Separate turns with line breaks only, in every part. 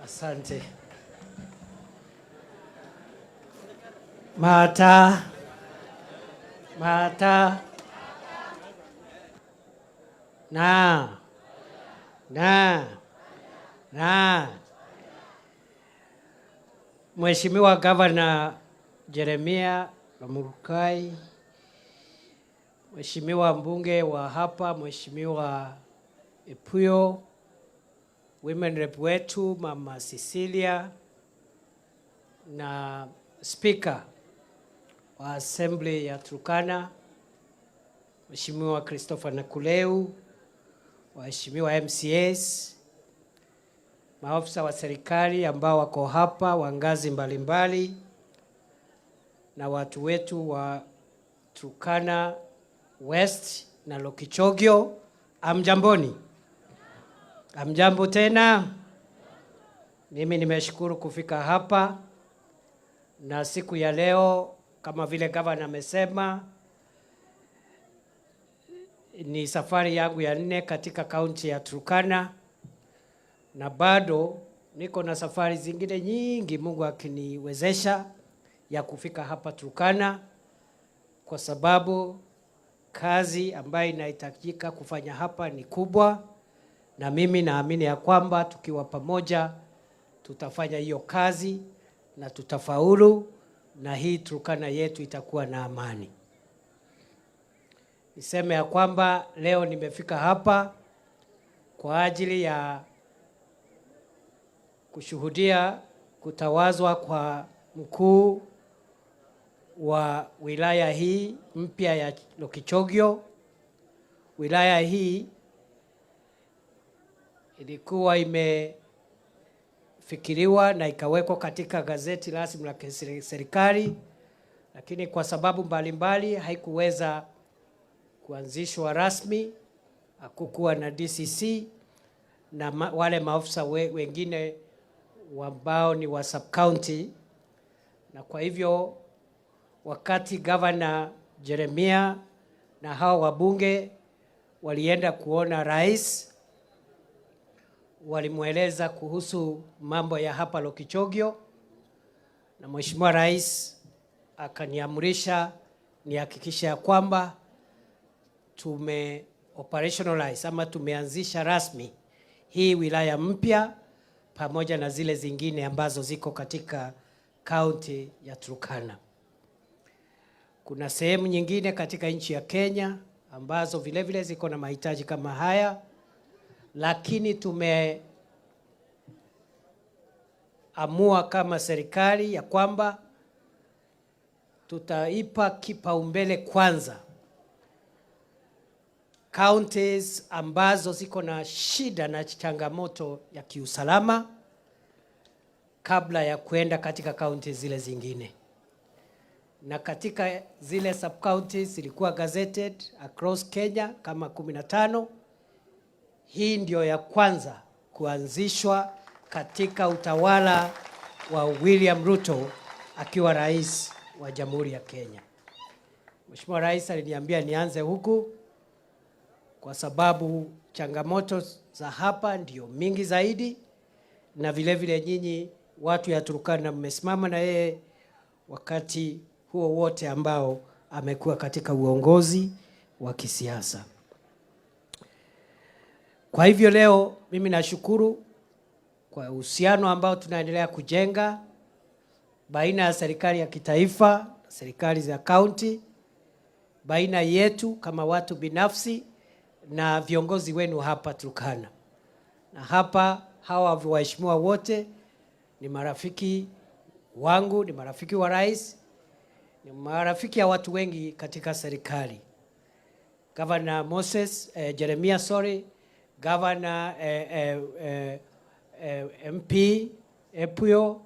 Asante. Mata. Na. Mheshimiwa Governor Jeremia Lamurukai, Mheshimiwa mbunge wa hapa, Mheshimiwa Epuyo, women rep wetu Mama Cecilia, na speaker wa assembly ya Turkana, Mheshimiwa Christopher Nakuleu, waheshimiwa MCAs, maafisa wa serikali ambao wako hapa wa ngazi mbalimbali, na watu wetu wa Turkana West na Lokichogio, amjamboni. Amjambo tena. Mimi nimeshukuru kufika hapa, na siku ya leo kama vile gavana amesema ni safari yangu ya 4 katika kaunti ya Turkana, na bado niko na safari zingine nyingi Mungu akiniwezesha ya kufika hapa Turkana, kwa sababu kazi ambayo inahitajika kufanya hapa ni kubwa, na mimi naamini ya kwamba tukiwa pamoja tutafanya hiyo kazi na tutafaulu, na hii Turkana yetu itakuwa na amani. Niseme ya kwamba leo nimefika hapa kwa ajili ya kushuhudia kutawazwa kwa mkuu wa wilaya hii mpya ya Lokichogio. Wilaya hii ilikuwa imefikiriwa na ikawekwa katika gazeti rasmi la serikali, lakini kwa sababu mbalimbali haikuweza kuanzishwa rasmi. Hakukuwa na DCC na wale maafisa wengine ambao ni wa sub county, na kwa hivyo wakati Governor Jeremia na hao wabunge walienda kuona rais, walimueleza kuhusu mambo ya hapa Lokichogio, na Mheshimiwa Rais akaniamrisha nihakikisha ya kwamba operationalize ama tumeanzisha rasmi hii wilaya mpya pamoja na zile zingine ambazo ziko katika kaunti ya Turkana. Kuna sehemu nyingine katika nchi ya Kenya ambazo vile vile ziko na mahitaji kama haya, lakini tumeamua kama serikali ya kwamba tutaipa kipaumbele kwanza counties ambazo ziko na shida na changamoto ya kiusalama kabla ya kwenda katika counties zile zingine. Na katika zile sub counties zilikuwa gazetted across Kenya kama 15. Hii ndio ya kwanza kuanzishwa katika utawala wa William Ruto akiwa rais wa Jamhuri ya Kenya. Mheshimiwa Rais aliniambia nianze huku kwa sababu changamoto za hapa ndio mingi zaidi, na vile vile nyinyi watu ya Turkana mmesimama na yeye wakati huo wote ambao amekuwa katika uongozi wa kisiasa. Kwa hivyo leo mimi nashukuru kwa uhusiano ambao tunaendelea kujenga baina ya serikali ya kitaifa na serikali za kaunti, baina yetu kama watu binafsi na viongozi wenu hapa Turkana. Na hapa hawa waheshimiwa wote ni marafiki wangu, ni marafiki wa rais, ni marafiki ya watu wengi katika serikali. Governor Jeremia, Governor MP Epuyo,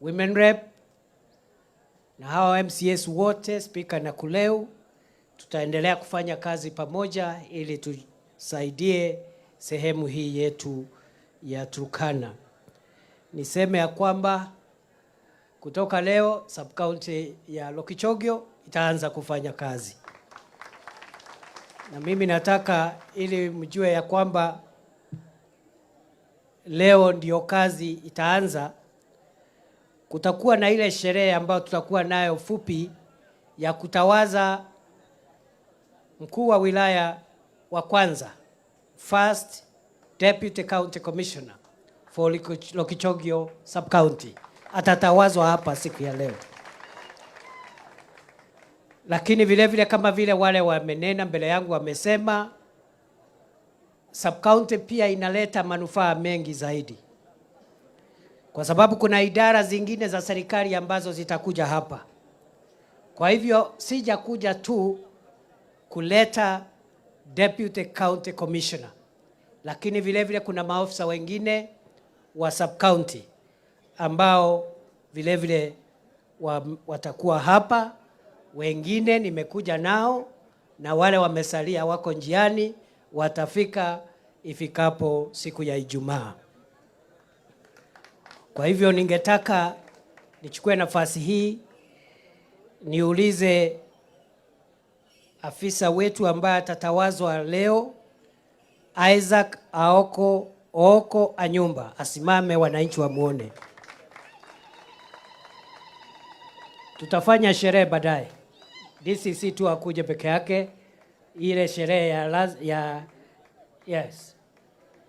women rep, na hawa MCAs wote, Speaker Nakuleu, tutaendelea kufanya kazi pamoja ili tusaidie sehemu hii yetu ya Turkana. Niseme ya kwamba kutoka leo sub county ya Lokichogio itaanza kufanya kazi. Na mimi nataka ili mjue ya kwamba leo ndio kazi itaanza. Kutakuwa na ile sherehe ambayo tutakuwa nayo fupi ya kutawaza mkuu wa wilaya wa kwanza, First Deputy County Commissioner for Lokichogio Sub-County. Atatawazwa hapa siku ya leo. Lakini vile vile kama vile wale wamenena mbele yangu wamesema, Sub-County pia inaleta manufaa mengi zaidi. Kwa sababu kuna idara zingine za serikali ambazo zitakuja hapa. Kwa hivyo sija kuja tu kuleta Deputy County Commissioner, lakini vile vile kuna maofisa wengine wa Sub-County ambao vile vile watakuwa hapa. Wengine nimekuja nao na wale wamesalia wako njiani, watafika ifikapo siku ya Ijumaa. Kwa hivyo ningetaka nichukue nafasi hii niulize afisa wetu ambaye atatawazwa leo, Isaac Oko Anyumba, asimame wananchi wamuone. Tutafanya sherehe baadaye. DCC tu akuje peke yake. Ile sherehe ya yes.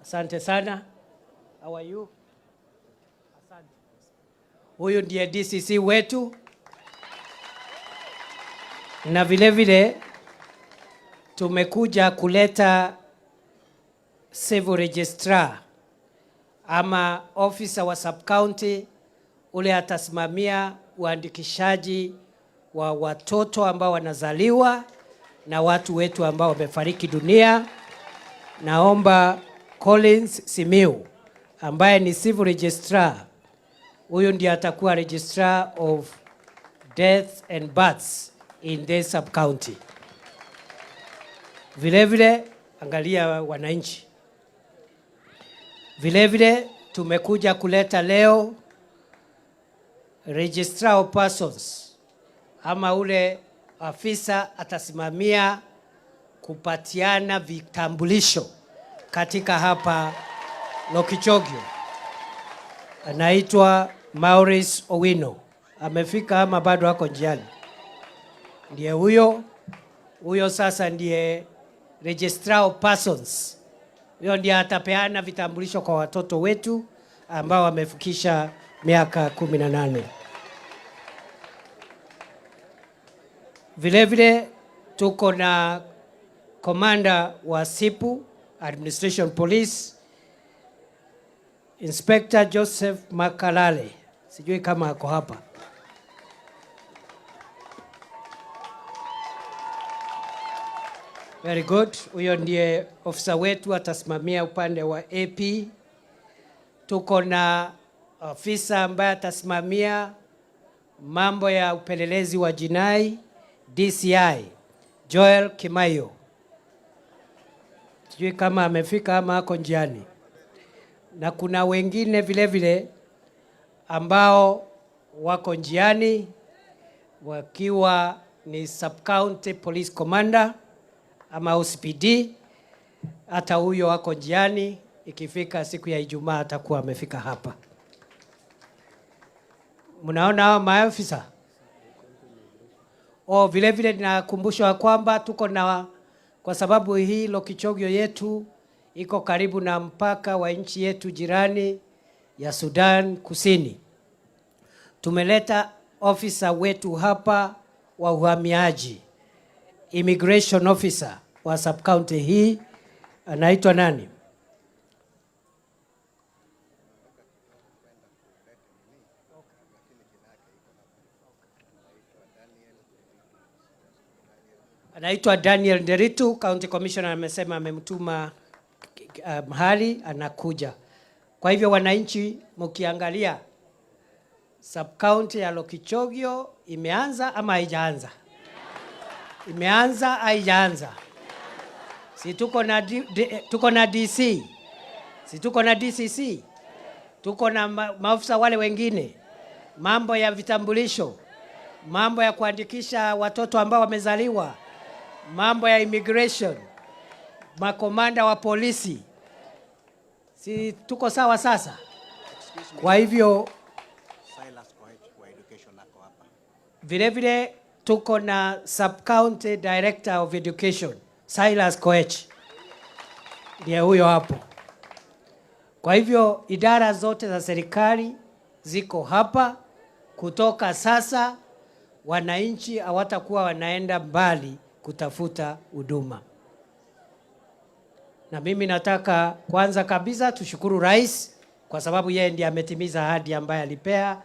Asante sana. How are you? Asante. Huyu ndiye DCC wetu. Na vile vile tumekuja kuleta civil registrar ama officer wa sub-county, ule atasimamia uandikishaji wa watoto ambao wanazaliwa na watu wetu ambao wamefariki dunia. Naomba Collins Simiu ambaye ni civil registrar, huyu ndiye atakuwa registrar of deaths and births in this sub-county. Vile vile angalia wananchi. Vile vile tumekuja kuleta leo registrar of persons ama ule afisa atasimamia kupatiana vitambulisho katika hapa Lokichogio. Anaitwa Maurice Owino. Amefika ama bado wako njiani? Ndiye huyo sasa ndiye registrar of persons. Huyo ndiye atapeana vitambulisho kwa watoto wetu ambao wamefikisha miaka 18. Vile vile tuko na komanda wa Sipu Administration Police, Inspector Joseph Makalale. Sijui kama ako hapa. Very good. Huyo ndiye ofisa wetu atasimamia upande wa AP. Tuko na ofisa ambaye atasimamia mambo ya upelelezi wa jinai, DCI, Joel Kimayo. Sijui kama amefika ama ako njiani. Na kuna wengine vile vile ambao wako njiani wakiwa ni Sub-County Police Commander ama OCPD. Hata huyo wako njiani, ikifika siku ya Ijumaa atakuwa amefika hapa. Mnaona hao maafisa? Vile vile ninakumbusha kwamba tuko na, kwa sababu hii Lokichogio yetu iko karibu na mpaka wa nchi yetu jirani ya Sudan Kusini. Tumeleta officer wetu hapa wa uhamiaji, immigration officer wa sub-county hii, anaitwa nani? Anaitwa Daniel Nderitu. County Commissioner amesema amemtuma mahali, anakuja. Kwa hivyo wananchi mkiangalia, sub-county ya Lokichogio imeanza ama haijaanza? Imeanza, haijaanza? Si tuko na DC? Si tuko na DCC? Tuko na maafisa wale wengine, mambo ya vitambulisho, mambo ya kuandikisha watoto ambao wamezaliwa, mambo ya immigration, makomanda wa polisi. Si tuko sawa sasa? Kwa hivyo vile vile tuko na Sub-County Director of Education, Silas Koech. Ndiye huyo hapo. Kwa hivyo idara zote za serikali ziko hapa. Kutoka sasa wananchi hawatakuwa wanaenda mbali kutafuta huduma. Na mimi nataka kwanza kabisa tushukuru Rais kwa sababu yeye ndiye ametimiza ahadi ambayo alipea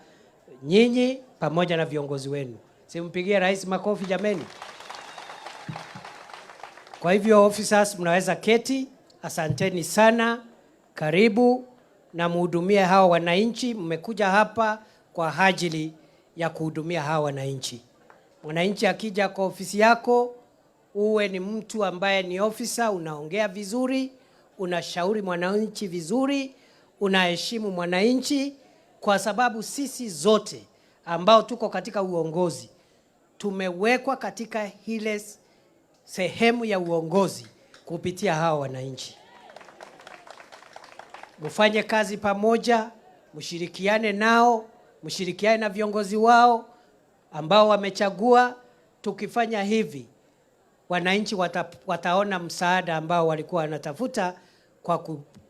nyinyi pamoja na viongozi wenu. Simpigie Rais makofi jameni. Kwa hivyo officers mnaweza keti. Asanteni sana. Karibu na muhudumie hawa wananchi. Mmekuja hapa kwa ajili ya kuhudumia hawa wananchi. Mwananchi akija kwa ofisi yako, uwe ni mtu ambaye ni officer, unaongea vizuri, unashauri mwananchi vizuri, unaheshimu mwananchi, kwa sababu sisi zote ambao tuko katika uongozi tumewekwa katika ile sehemu ya uongozi kupitia hawa wananchi. Mfanye kazi pamoja, mshirikiane nao, mshirikiane na viongozi wao ambao wamechagua. Tukifanya hivi, wananchi wataona msaada ambao walikuwa wanatafuta kwa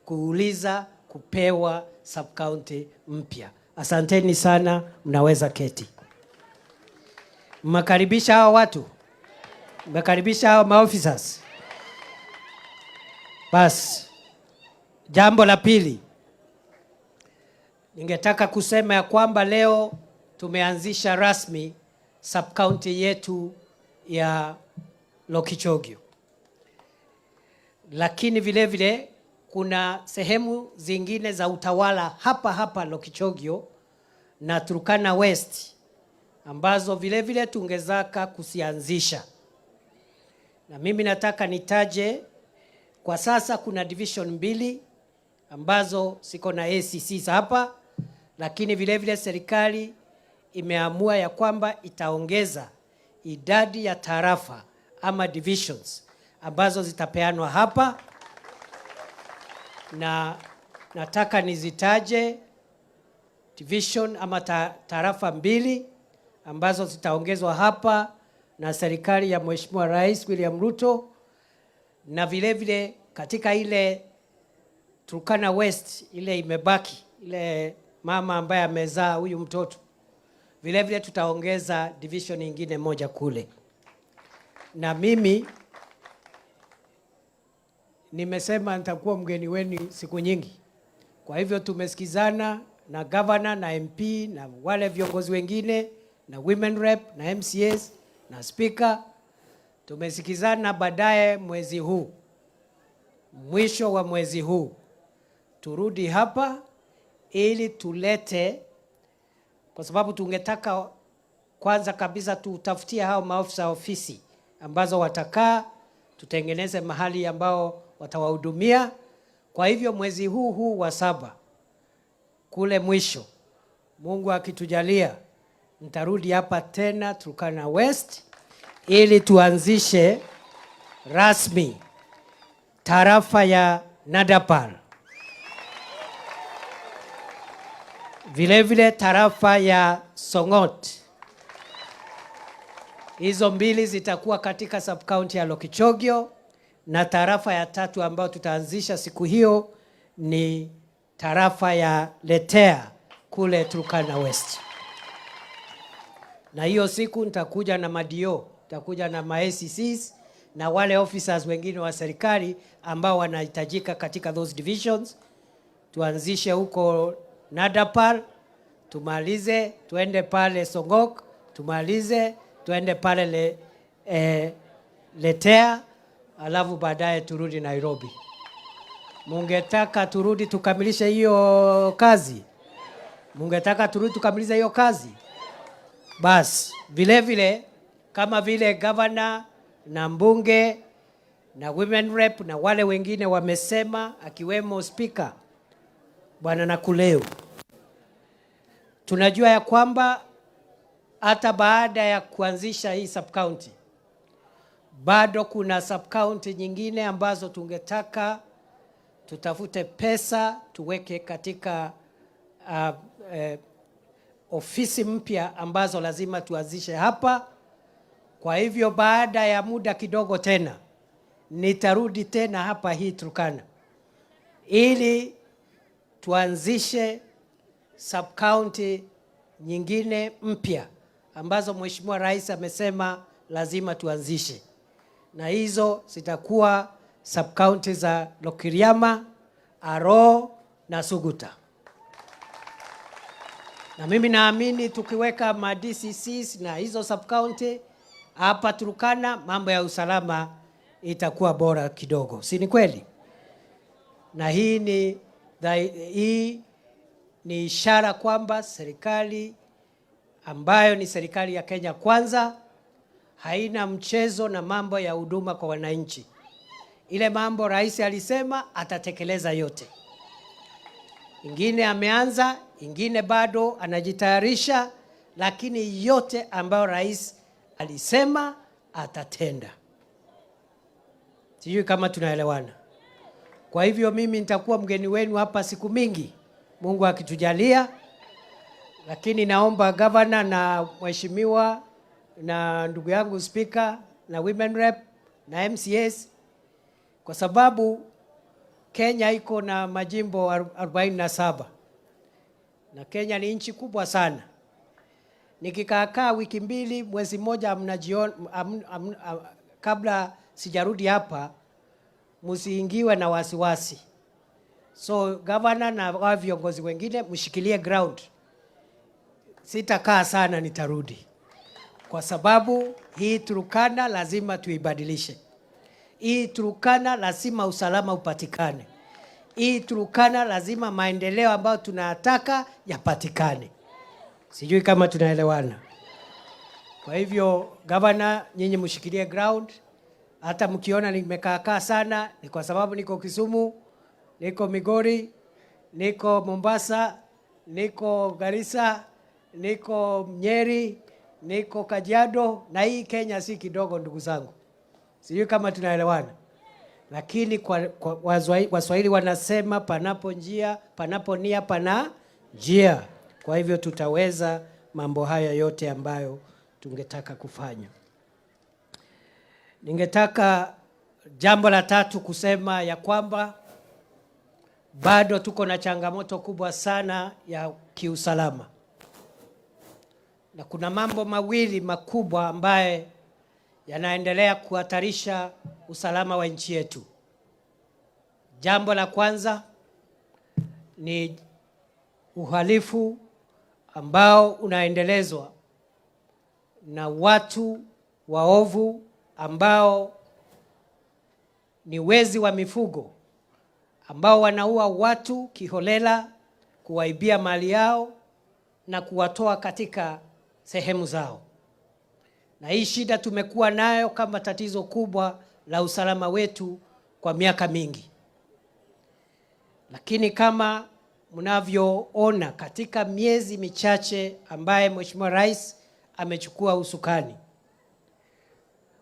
kuuliza kupewa sub-county mpya. Asanteni sana, mnaweza keti. Mmakaribisha hao watu? Mmakaribisha hao maofficers? Basi, jambo la pili, ningetaka kusema ya kwamba leo tumeanzisha rasmi sub-county yetu ya Lokichogio. Lakini vile vile kuna sehemu zingine za utawala hapa Lokichogio na Turkana West ambazo vile vile tungezaka kusianzisha. Na mimi nataka nitaje kwa sasa kuna division 2 ambazo siko na ACCs hapa, lakini vile vile serikali imeamua ya kwamba itaongeza idadi ya tarafa ama divisions ambazo zitapeanwa hapa, na nataka nizitaje division ama tarafa 2 ambazo zitaongezwa hapa na serikali ya Mheshimiwa Rais William Ruto, na vile vile katika ile Turkana West ile imebaki, ile mama ambaye amezaa huyu mtoto, vile vile tutaongeza division nyingine moja kule. Na mimi nimesema nitakuwa mgeni wenu siku nyingi. Kwa hivyo tumesikizana na governor na MP na wale viongozi wengine na women rep na MCAs na speaker. Tumesikizana baadaye mwezi huu, mwisho wa mwezi huu turudi hapa ili tulete, kwa sababu tungetaka kwanza kabisa tutafutie hao maofisa ofisi ambazo watakaa, tutengeneze mahali ambao watawahudumia. Kwa hivyo mwezi huu wa 7 kule mwisho, Mungu akitujalia, nitarudi hapa tena Turkana West ili tuanzishe rasmi tarafa ya Nadapal, vile vile tarafa ya Songot. Hizo 2 zitakuwa katika sub-county ya Lokichogio, na tarafa ya 3 ambayo tutaanzisha siku hiyo ni tarafa ya Letea kule Turkana West. Na hiyo siku nitakuja na madio, nitakuja na ma-ACCs na wale officers wengine wa serikali ambao wanahitajika katika those divisions. Tuanzishe huko Nadapal, tumalize, tuende pale Songok, tumalize, tuende pale Letea, alafu baadaye turudi Nairobi. Mungetaka turudi tukamilishe hiyo kazi? Mungetaka turudi tukamilishe hiyo kazi? Bas, vile vile kama vile governor na mbunge na women rep na wale wengine wamesema, akiwemo speaker Bwana Nakuleu, tunajua ya kwamba hata baada ya kuanzisha hii sub-county bado kuna sub-county nyingine ambazo tungetaka tutafute pesa tuweke katika ofisi mpya ambazo lazima tuanzishe hapa. Kwa hivyo baada ya muda kidogo tena nitarudi tena hapa hii Turkana ili tuanzishe sub-county nyingine mpya ambazo Mheshimiwa Rais amesema lazima tuanzishe, na hizo zitakuwa sub-county za Lokiriama, Aro na Suguta. Na mimi naamini tukiweka ma DCCs na hizo sub-county hapa Turkana, mambo ya usalama itakuwa bora kidogo, si ni kweli? Na hii ni ishara kwamba serikali ambayo ni serikali ya Kenya Kwanza haina mchezo na mambo ya huduma kwa wananchi. Ile mambo rais alisema atatekeleza yote. Ingine ameanza, ingine bado anajitayarisha, lakini yote ambayo rais alisema atatenda. Sijui kama tunaelewana. Kwa hivyo mimi nitakuwa mgeni wenu hapa siku mingi, Mungu akitujalia. Lakini naomba governor na mheshimiwa na ndugu yangu speaker na women rep na MCAs, kwa sababu Kenya iko na majimbo 47 na Kenya ni nchi kubwa sana. Nikikaakaa wiki mbili, mwezi mmoja kabla sijarudi hapa, msiingiwe na wasiwasi. So governor na viongozi wengine mshikilie ground. Sitakaa sana, nitarudi. Kwa sababu hii Turkana lazima tuibadilishe. Hii Turkana lazima usalama upatikane. Hii Turkana lazima maendeleo ambayo tunataka yapatikane. Sijui kama tunaelewana. Kwa hivyo governor, nyinyi mshikilie ground. Hata mkiona nimekaa sana ni kwa sababu niko Kisumu, niko Migori, niko Mombasa, niko Garissa, niko Nyeri, niko Kajiado, na hii Kenya si kidogo ndugu zangu. Sijui kama tunaelewana. Lakini Waswahili wanasema panapo nia pana njia. Kwa hivyo tutaweza mambo haya yote ambayo tungetaka kufanya. Ningetaka jambo la tatu kusema ya kwamba bado tuko na changamoto kubwa sana ya kiusalama. Na kuna mambo mawili makubwa ambaye yanaendelea kuhatarisha usalama wa nchi yetu. Jambo la kwanza ni uhalifu ambao unaendelezwa na watu waovu ambao ni wezi wa mifugo, ambao wanaua watu kiholela, kuwaibia mali yao na kuwatoa katika sehemu zao. Na hii shida tumekuwa nayo kama tatizo kubwa la usalama wetu kwa miaka mingi. Lakini kama mnavyoona katika miezi michache ambaye Mheshimiwa Rais amechukua usukani,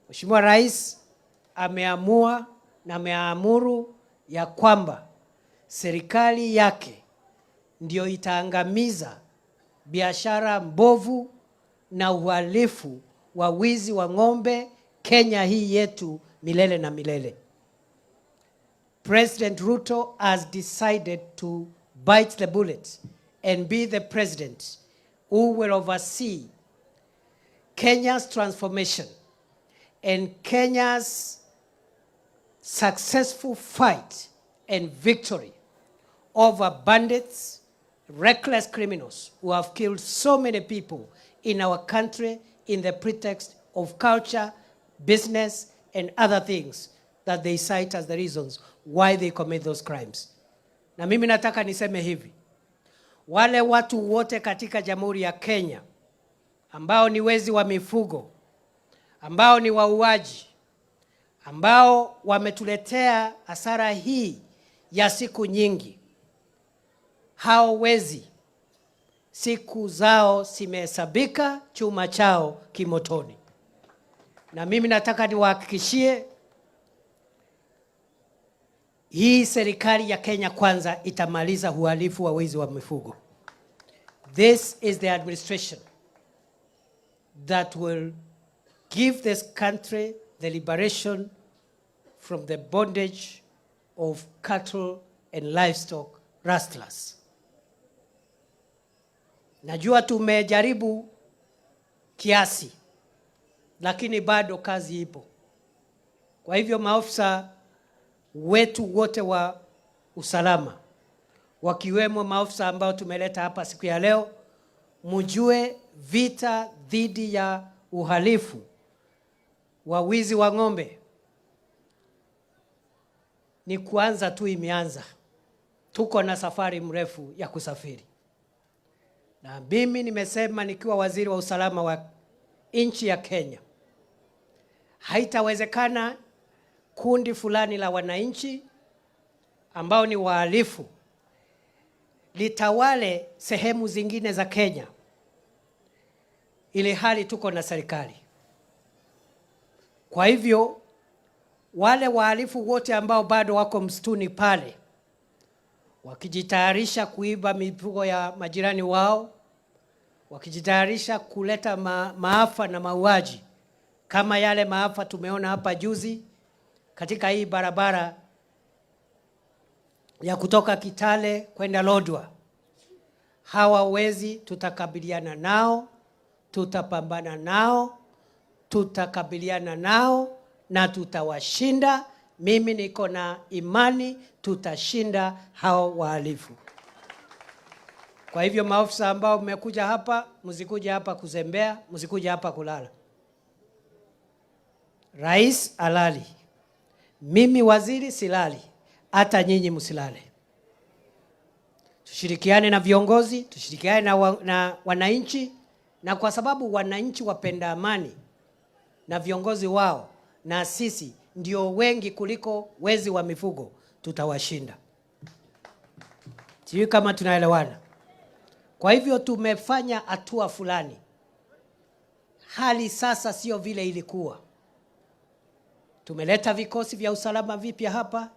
Mheshimiwa Rais ameamua na ameamuru ya kwamba serikali yake ndio itaangamiza biashara mbovu na uhalifu wa wizi wa ng'ombe Kenya hii yetu milele na milele. President Ruto has decided to bite the bullet and be the president who will oversee Kenya's transformation and Kenya's successful fight and victory over bandits, reckless criminals who have killed so many people in our country in the pretext of culture, business, and other things that they cite as the reasons why they commit those crimes. Na mimi nataka niseme hivi, wale watu wote katika Jamhuri ya Kenya ambao ni wezi wa mifugo, ambao ni wauaji, ambao wametuletea hasara hii ya siku nyingi, hao wezi siku zao zimehesabika, chuma chao kimotoni. Na mimi nataka niwahakikishie hii serikali ya Kenya Kwanza itamaliza uhalifu wa wizi wa mifugo. This is the administration that will give this country the liberation from the bondage of cattle and livestock rustlers. Najua tumejaribu kiasi, lakini bado kazi ipo. Kwa hivyo maafisa wetu wote wa usalama, wakiwemo maafisa ambao tumeleta hapa siku ya leo, mjue vita dhidi ya uhalifu wa wizi wa ng'ombe ni kuanza tu, imeanza. Tuko na safari mrefu ya kusafiri. Na mimi nimesema nikiwa waziri wa usalama wa nchi ya Kenya, haitawezekana kundi fulani la wananchi ambao ni wahalifu litawale sehemu zingine za Kenya ili hali tuko na serikali. Kwa hivyo wale wahalifu wote ambao bado wako msituni pale wakijitayarisha kuiba mifugo ya majirani wao, wakijitayarisha kuleta maafa na mauaji kama yale maafa tumeona hapa juzi katika hii barabara ya kutoka Kitale kwenda Lodwar, hawa wezi tutakabiliana nao, tutapambana nao, tutakabiliana nao na tutawashinda. Mimi niko na imani tutashinda hao wahalifu. Kwa hivyo maafisa ambao mmekuja hapa, msikuja hapa kuzembea, msikuja hapa kulala. Rais alali, mimi waziri silali, hata nyinyi msilale. Tushirikiane na viongozi, tushirikiane na wananchi, na kwa sababu wananchi wapenda amani na viongozi wao na sisi ndio wengi kuliko wezi wa mifugo, tutawashinda. Sijui kama tunaelewana. Kwa hivyo tumefanya hatua fulani. Hali sasa sio vile ilikuwa. Tumeleta vikosi vya usalama vipya hapa,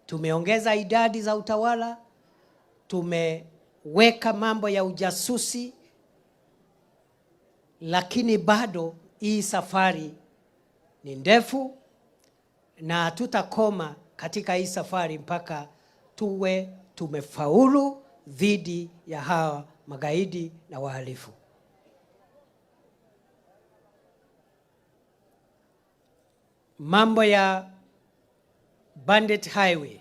tumeongeza idadi za utawala, tumeweka mambo ya ujasusi, lakini bado hii safari ni ndefu na tutakoma katika hii safari mpaka tuwe tumefaulu dhidi ya hawa magaidi na wahalifu. Mambo ya bandit highway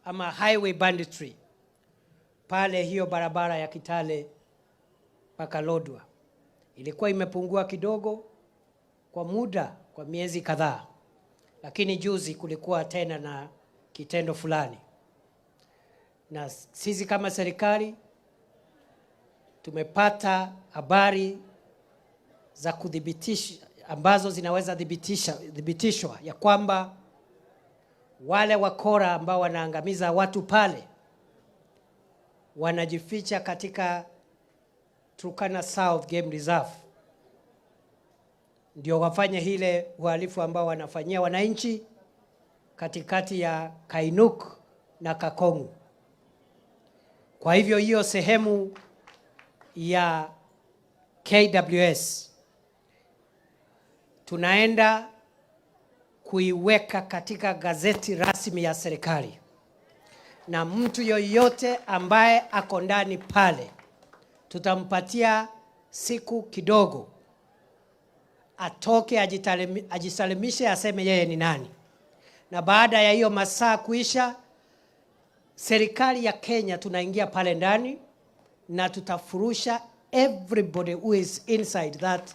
ama highway banditry pale hiyo barabara ya Kitale mpaka Lodwar ilikuwa imepungua kidogo kwa muda, kwa miezi kadhaa, lakini juzi kulikuwa tena na kitendo fulani, na sisi kama serikali tumepata habari za kudhibitisha ambazo zinaweza dhibitishwa ya kwamba wale wakora ambao wanaangamiza watu pale wanajificha katika Turkana South Game Reserve, ndio wafanye ile uhalifu ambao wanafanyia wananchi katikati ya Kainuk na Kakongu. Kwa hivyo hiyo sehemu ya KWS tunaenda kuiweka katika gazeti rasmi ya serikali, na mtu yoyote ambaye ako ndani pale tutampatia siku kidogo atoke, ajisalimishe, aseme yeye ni nani. Na baada ya hiyo masaa kuisha, serikali ya Kenya tunaingia pale ndani na tutafurusha everybody who is inside that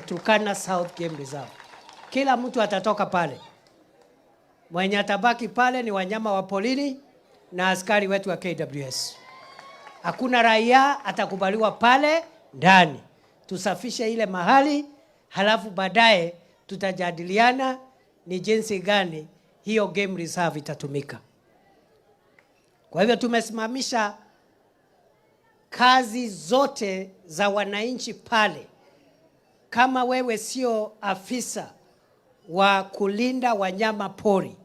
Turkana South Game Reserve. Kila mtu atatoka pale. Mwenye atabaki pale ni wanyama wa polini na askari wetu wa KWS. Hakuna raia atakubaliwa pale ndani. Tusafishe ile mahali, halafu baadaye tutajadiliana ni jinsi gani hiyo game reserve itatumika. Kwa hivyo tumesimamisha kazi zote za wananchi pale. Kama wewe sio afisa wa kulinda wanyama pori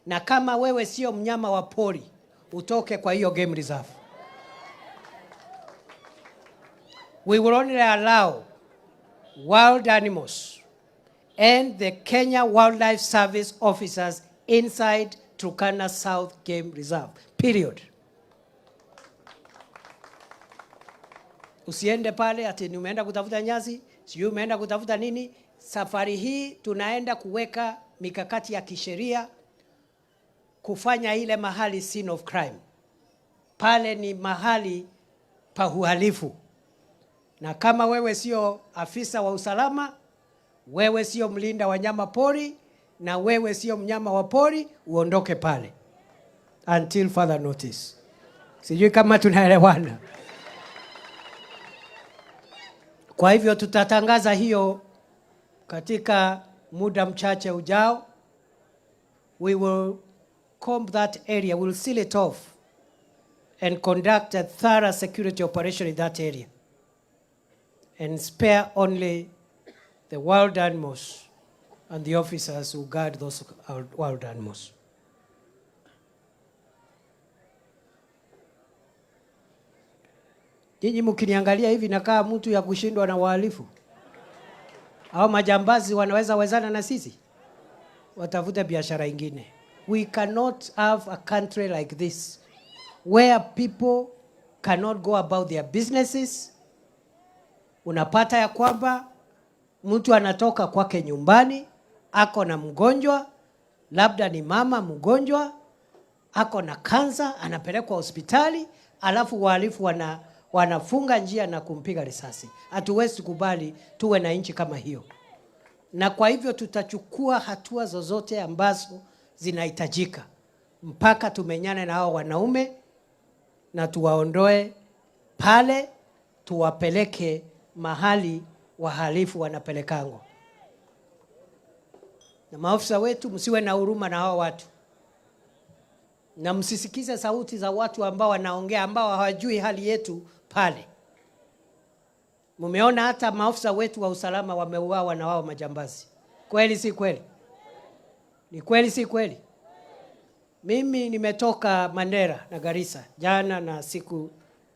na kama wewe sio mnyama wa pori, utoke kwa hiyo game reserve. We will only allow wild animals and the Kenya Wildlife Service officers inside Turkana South Game Reserve. Period. Usiende pale ati ni umeenda kutafuta nyasi, sio umeenda kutafuta nini. Safari hii tunaenda kuweka mikakati ya kisheria kufanya ile mahali scene of crime. Pale ni mahali pa uhalifu. Na kama wewe sio afisa wa usalama, wewe sio mlinda wanyama pori, na wewe sio mnyama wa pori, uondoke pale until further notice. Sijui kama tunaelewana. Kwa hivyo tutatangaza hiyo katika muda mchache ujao. We will comb that area, we'll seal it off and conduct a thorough security operation in that area and spare only the wild animals and the officers who guard those wild animals. Nyinyi mkiniangalia hivi nakaa mtu ya kushindwa na wahalifu? Au majambazi wanaweza wezana na sisi? Watafute biashara ingine. We cannot have a country like this where people cannot go about their businesses. Unapata ya kwamba mtu anatoka kwake nyumbani, ako na mgonjwa, labda ni mama mgonjwa, ako na kansa, anapelekwa hospitali, alafu wahalifu wanafunga njia na kumpiga risasi. Hatuwezi kubali tuwe na nchi kama hiyo. Na kwa hivyo tutachukua hatua zozote ambazo zinahitajika mpaka tumenyane na hao wanaume na tuwaondoe pale, tuwapeleke mahali wahalifu wanapelekango. Na maafisa wetu, msiwe na huruma na hao watu. Na msisikize sauti za watu ambao wanaongea ambao hawajui hali yetu pale. Mumeona hata maafisa wetu wa usalama wameuawa na wao majambazi. Kweli si kweli? Ni kweli si kweli? Mimi nimetoka Mandera na Garissa jana na siku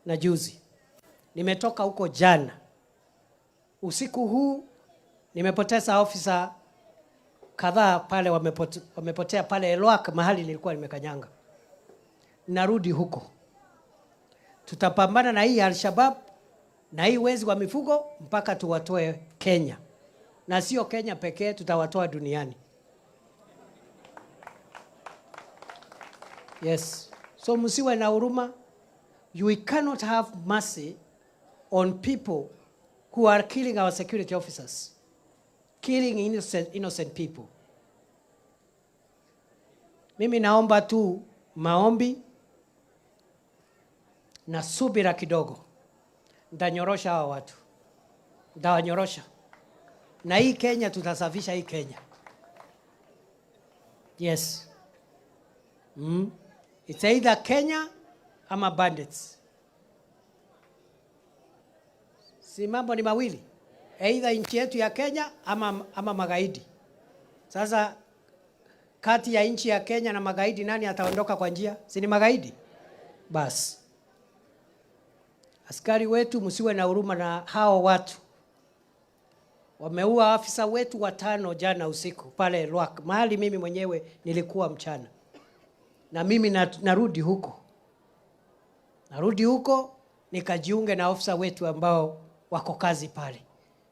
na juzi. Nimetoka huko jana. Usiku huu nimepoteza ofisa kadhaa pale, wamepotea pale Elwak mahali nilikuwa nimekanyanga. Narudi huko. Tutapambana na hii Al-Shabaab na hii wezi wa mifugo mpaka tuwatoe Kenya. Na sio Kenya pekee, tutawatoa duniani. Yes. So msiwe na huruma. We cannot have mercy on people who are killing our security officers, killing innocent people. Mimi naomba tu maombi na subira kidogo. Ndanyorosha hawa watu. Ndawanyorosha. Na hii Kenya tutasafisha hii Kenya. Yes. It's either Kenya ama bandits. Si mambo ni mawili. Either nchi yetu ya Kenya ama magaidi. Sasa kati ya nchi ya Kenya na magaidi nani ataondoka kwa njia? Si ni magaidi? Bas. Askari wetu msiwe na huruma na hao watu. Wameua afisa wetu 5 jana usiku pale Lwak. Mahali mimi mwenyewe nilikuwa mchana. Na mimi narudi huko. Narudi huko nikajiunge na ofisa wetu ambao wako kazi pale.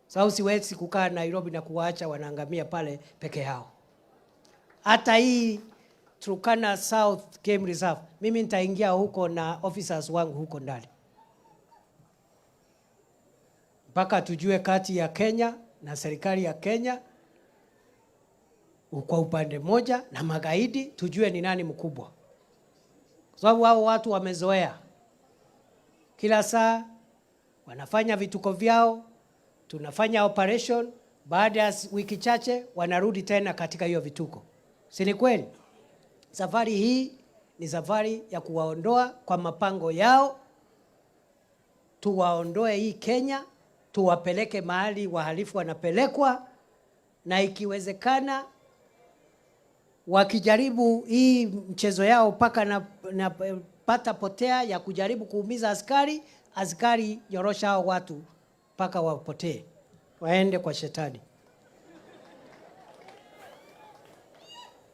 Sababu siwezi kukaa Nairobi na kuwaacha wanaangamia pale peke yao. Hata hii Turkana South Game Reserve, mimi nitaingia huko na officers wangu huko ndani. Mpaka tujue kati ya Kenya na serikali ya Kenya kwa upande moja na magaidi, tujue ni nani mkubwa. Kwa sababu hao watu wamezoea. Kila saa wanafanya vituko vyao, tunafanya operation, baada ya wiki chache wanarudi tena katika hiyo vituko. Si ni kweli? Safari hii ni safari ya kuwaondoa kwa mapango yao. Tuwaondoe hii Kenya, tuwapeleke mahali wahalifu wanapelekwa, na ikiwezekana wakijaribu hii mchezo yao paka na pata potea ya kujaribu kuumiza askari, askari yorosha hao watu paka wapotee, waende kwa shetani.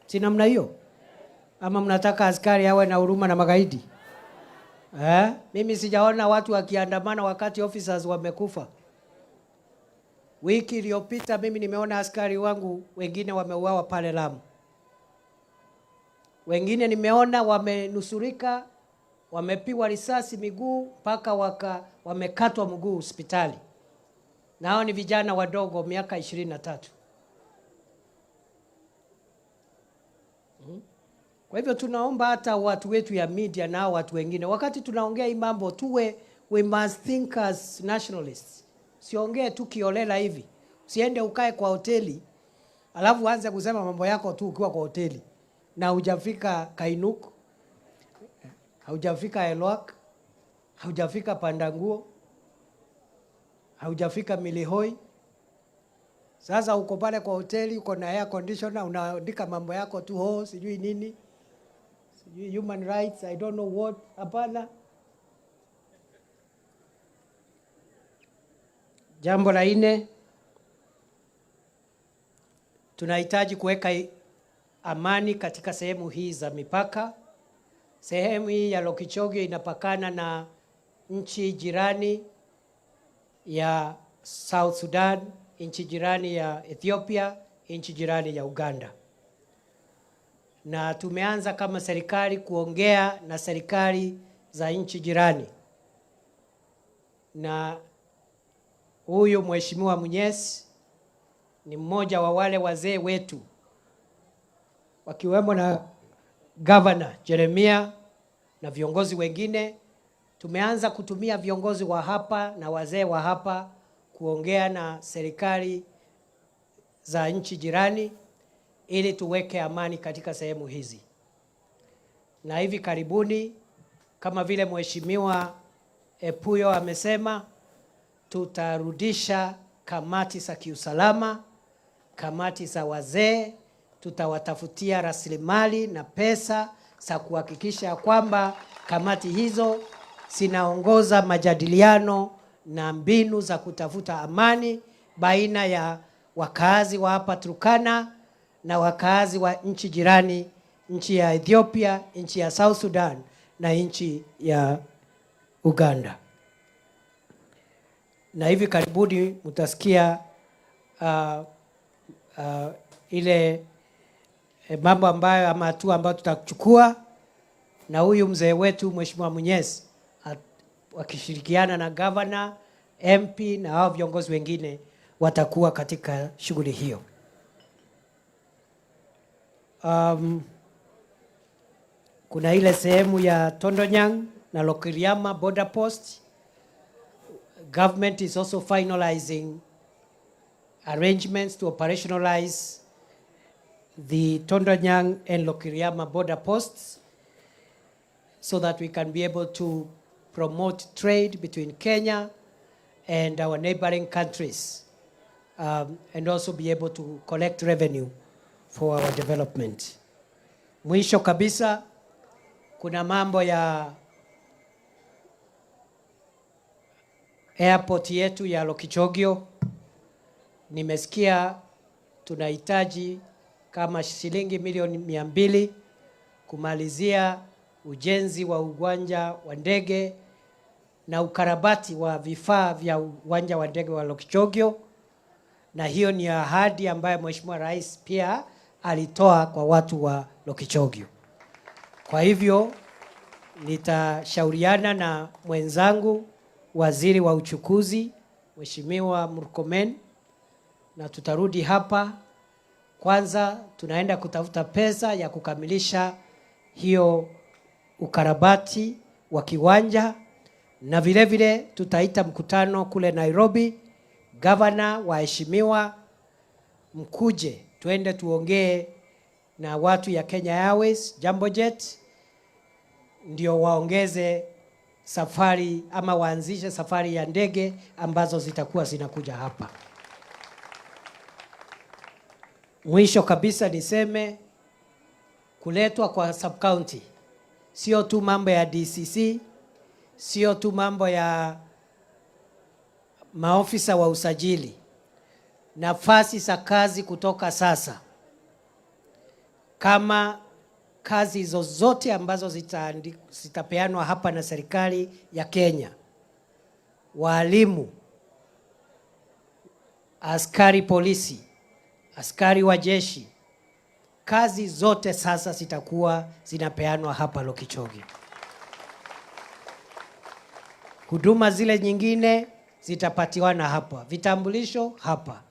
Si namna hiyo? Ama mnataka askari awe na huruma na magaidi? Mimi sijaona watu wakiandamana wakati officers wamekufa. Wiki iliyopita mimi nimeona askari wangu wengine wameuawa pale Lamu. Wengine nimeona wamenusurika, wamepigwa risasi miguu mpaka wamekatwa mguu hospitali. Na hao ni vijana wadogo miaka 23. Kwa hivyo tunaomba hata watu wetu ya media na watu wengine, wakati tunaongea hii mambo we must think as nationalists. Siongee tu kiolela hivi. Usiende ukae kwa hoteli alafu anze kusema mambo yako tu ukiwa kwa hoteli na hujafika Kainuk, hujafika Elwak, hujafika Pandanguo, hujafika Milihoi. Sasa uko pale kwa hoteli, uko na air conditioner, unaandika mambo yako tu sijui nini, sijui human rights, I don't know what. Hapana. Jambo la 4, tunahitaji kuweka amani katika sehemu hii za mipaka. Sehemu hii ya Lokichogio inapakana na nchi jirani ya South Sudan, nchi jirani ya Ethiopia, nchi jirani ya Uganda. Na tumeanza kama serikali kuongea na serikali za nchi jirani. Na huyu Mheshimiwa Mnyesi ni mmoja wa wale wazee wetu, wakiwemo na Governor Jeremia na viongozi wengine. Tumeanza kutumia viongozi wa hapa na wazee wa hapa kuongea na serikali za nchi jirani ili tuweke amani katika sehemu hizi. Na hivi karibuni, kama vile Mheshimiwa Epuyo amesema, tutarudisha kamati za kiusalama, kamati za wazee, tutawatafutia rasilimali na pesa za kuhakikisha kwamba kamati hizo zinaongoza majadiliano na mbinu za kutafuta amani baina ya wakazi wa hapa Turkana na wakazi wa nchi jirani, nchi ya Ethiopia, nchi ya South Sudan na nchi ya Uganda. Na hivi karibuni mtasikia ile mambo ambayo ama hatua ambayo tutachukua, na huyu mzee wetu Mheshimiwa Mnyesi wakishirikiana na governor, MP na hao viongozi wengine watakuwa katika shughuli hiyo. Kuna ile sehemu ya Tondonyang na Lokiriama border post. Government is also finalizing arrangements to operationalize the Tondonyang and Lokiriama border posts so that we can be able to promote trade between Kenya and our neighboring countries, and also be able to collect revenue for our development. Mwisho kabisa, kuna mambo ya airport yetu ya Lokichogio. Nimesikia tunahitaji kama shilingi milioni 200 kumalizia ujenzi wa uwanja wa ndege na ukarabati wa vifaa vya uwanja wa ndege wa Lokichogio, na hiyo ni ahadi ambayo Mheshimiwa Rais pia alitoa kwa watu wa Lokichogio. Kwa hivyo nitashauriana na mwenzangu Waziri wa Uchukuzi Mheshimiwa Murkomen, na tutarudi hapa. Kwanza tunaenda kutafuta pesa ya kukamilisha hiyo ukarabati wa kiwanja, na vile vile tutaita mkutano kule Nairobi. Governor, waheshimiwa, mkuje tuende tuongee na watu ya Kenya Airways, Jambo Jet, ndio waongeze safari ama waanzishe safari ya ndege ambazo zitakuwa zinakuja hapa. Mwisho kabisa niseme kuletwa kwa sub-county. Sio tu mambo ya DCC, sio tu mambo ya maofisa wa usajili. Nafasi za kazi kutoka sasa, kama kazi zozote ambazo zitapeanwa hapa na serikali ya Kenya, walimu, askari polisi, askari wa jeshi, kazi zote sasa zitakuwa zinapeanwa hapa Lokichogi. Huduma zile nyingine zitapatiwana hapa, vitambulisho hapa.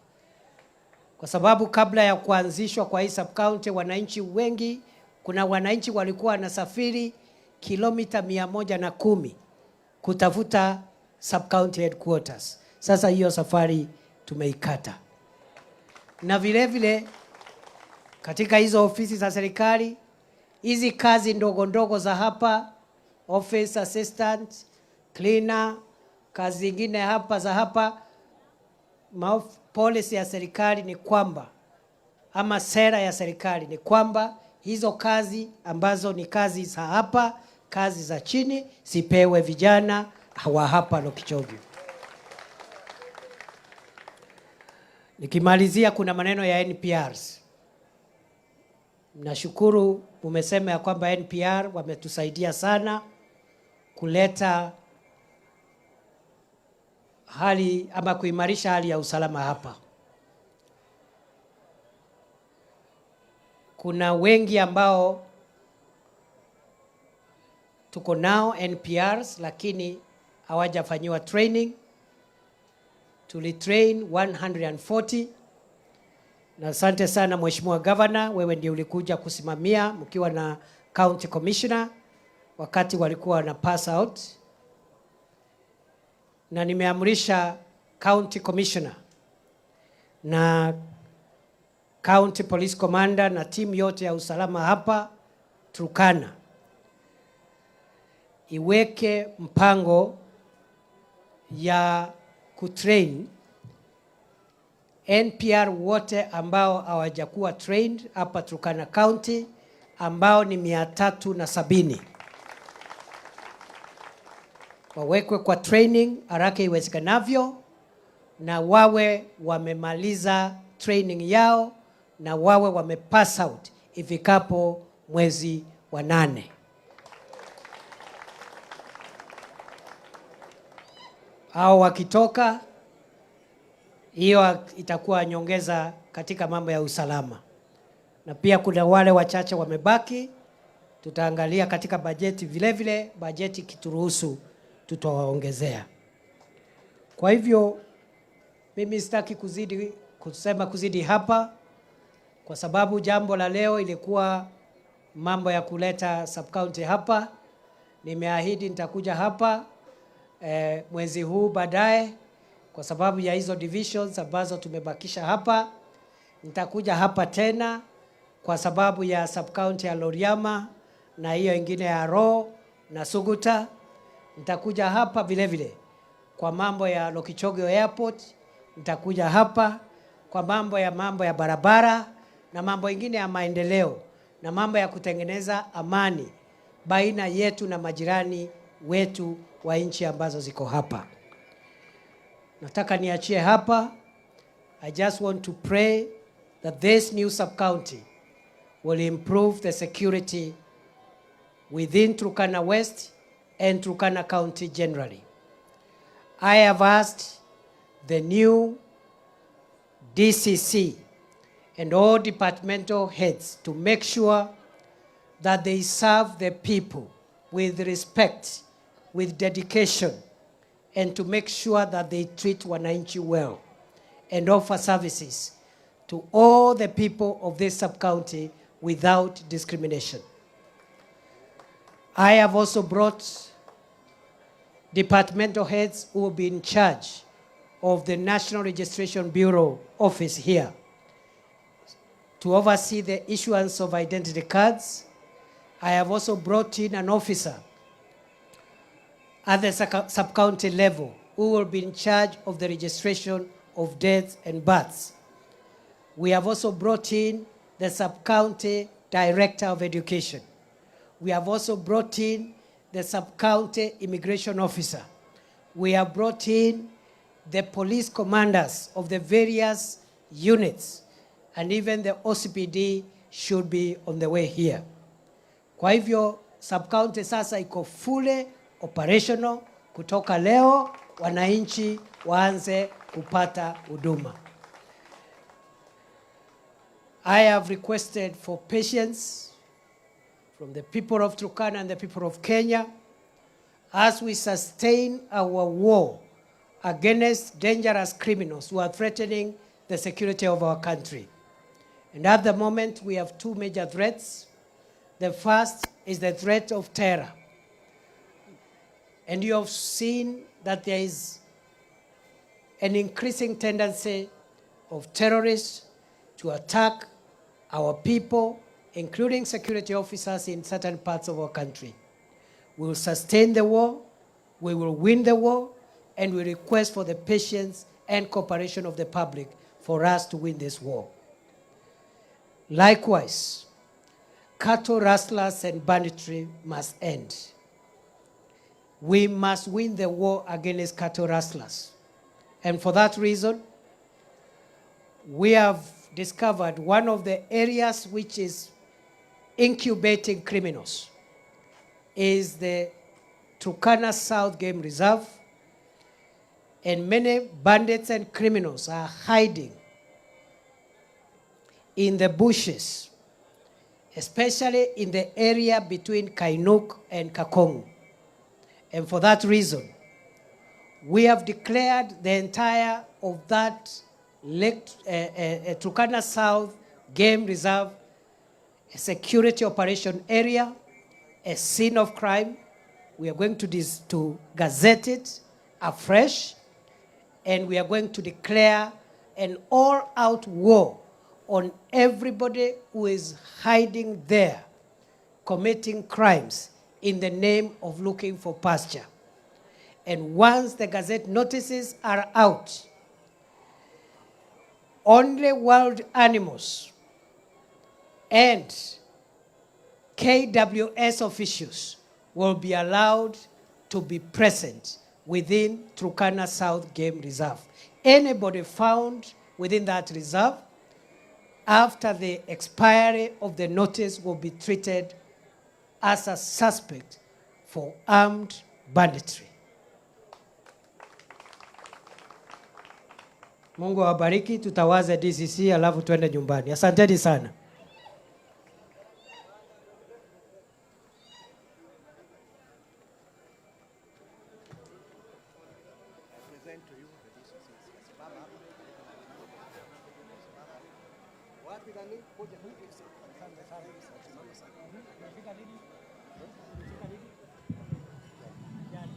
Kwa sababu kabla ya kuanzishwa kwa hii sub-county, wananchi wengi, kuna wananchi walikuwa wanasafiri kilomita 110 kutafuta sub-county headquarters. Sasa hiyo safari tumeikata. Na vile vile katika hizo ofisi za serikali, hizi kazi ndogo ndogo za hapa, office assistant, cleaner, kazi zingine hapa za hapa, policy ya serikali ni kwamba, ama sera ya serikali ni kwamba, hizo kazi ambazo ni kazi za hapa, kazi za chini, sipewe vijana wa hapa Lokichogi. Nikimalizia, kuna maneno ya NPRs. Nashukuru umesema ya kwamba NPR wametusaidia sana kuleta hali ama kuimarisha hali ya usalama hapa. Kuna wengi ambao tuko nao NPRs lakini hawajafanyiwa training. Tulitrain 140. Na asante sana Mheshimiwa Governor, wewe ndiye ulikuja kusimamia mkiwa na County Commissioner wakati walikuwa na pass out. Na nimeamrisha County Commissioner na County Police Commander na timu yote ya usalama hapa Turkana iweke mpango ya kutrain NPR wote ambao hawajakuwa trained hapa Turkana County, ambao ni 370. Wawekwe kwa training haraka iwezekanavyo, na wawe wamemaliza training yao na wawe wamepass out ifikapo mwezi wa 8. Hao wakitoka, hiyo itakuwa nyongeza katika mambo ya usalama. Na pia kuna wale wachache wamebaki, tutaangalia katika bajeti vile vile, bajeti kituruhusu tutawaongezea. Kwa hivyo mimi sitaki kuzidi hapa, kwa sababu jambo la leo ilikuwa mambo ya kuleta sub-county hapa. Nimeahidi nitakuja hapa mwezi huu baadaye, kwa sababu ya hizo divisions ambazo tumebakisha hapa. Nitakuja hapa tena kwa sababu ya sub-county ya Loriama na hiyo ingine ya Ro na Suguta. Nitakuja hapa vile vile kwa mambo ya Lokichogi Airport. Nitakuja hapa kwa mambo ya barabara na mambo ingine ya maendeleo na mambo ya kutengeneza amani baina yetu na majirani wetu wa nchi ambazo ziko hapa. Nataka niachie hapa. I just want to pray that this new sub-county will improve the security within Turkana West and Turkana County generally. I have asked the new DCC and all departmental heads to make sure that they serve the people with respect, with dedication, and to make sure that they treat wananchi well and offer services to all the people of this sub-county without discrimination. I have also brought departmental heads who will be in charge of the National Registration Bureau office here to oversee the issuance of identity cards. I have also brought in an officer at the sub-county level who will be in charge of the registration of deaths and births. We have also brought in the sub-county director of education. We have also brought in the sub-county immigration officer. We have brought in the police commanders of the various units, and even the OCPD should be on the way here. Kwa hivyo sub-county sasa iko fully operational. Kutoka leo wananchi waanze kupata huduma. I have requested for patience from the people of Turkana and the people of Kenya as we sustain our war against dangerous criminals who are threatening the security of our country. And at the moment, we have two major threats. The first is the threat of terror. And you have seen that there is an increasing tendency of terrorists to attack our people, including security officers in certain parts of our country. We will sustain the war, we will win the war, and we request for the patience and cooperation of the public for us to win this war. Likewise, cattle rustlers and banditry must end. We must win the war against cattle rustlers. And for that reason, we have discovered one of the areas which is incubating criminals is the Turkana South Game Reserve, and many bandits and criminals are hiding in the bushes, especially in the area between Kainuk and Kakong. And for that reason, we have declared the entire of that Turkana South Game Reserve a security operation area, a scene of crime. We are going to gazette it afresh, and we are going to declare an all-out war on everybody who is hiding there, committing crimes in the name of looking for pasture. And once the gazette notices are out, only wild animals and KWS officials will be allowed to be present within Turkana South Game Reserve. Anybody found within that reserve, after the expiry of the notice, will be treated as a suspect for armed banditry. Mungu awabariki, tutawaza DCC alafu tuende nyumbani. Asanteni sana. Wapi nani? Kuja huku. Asante sana.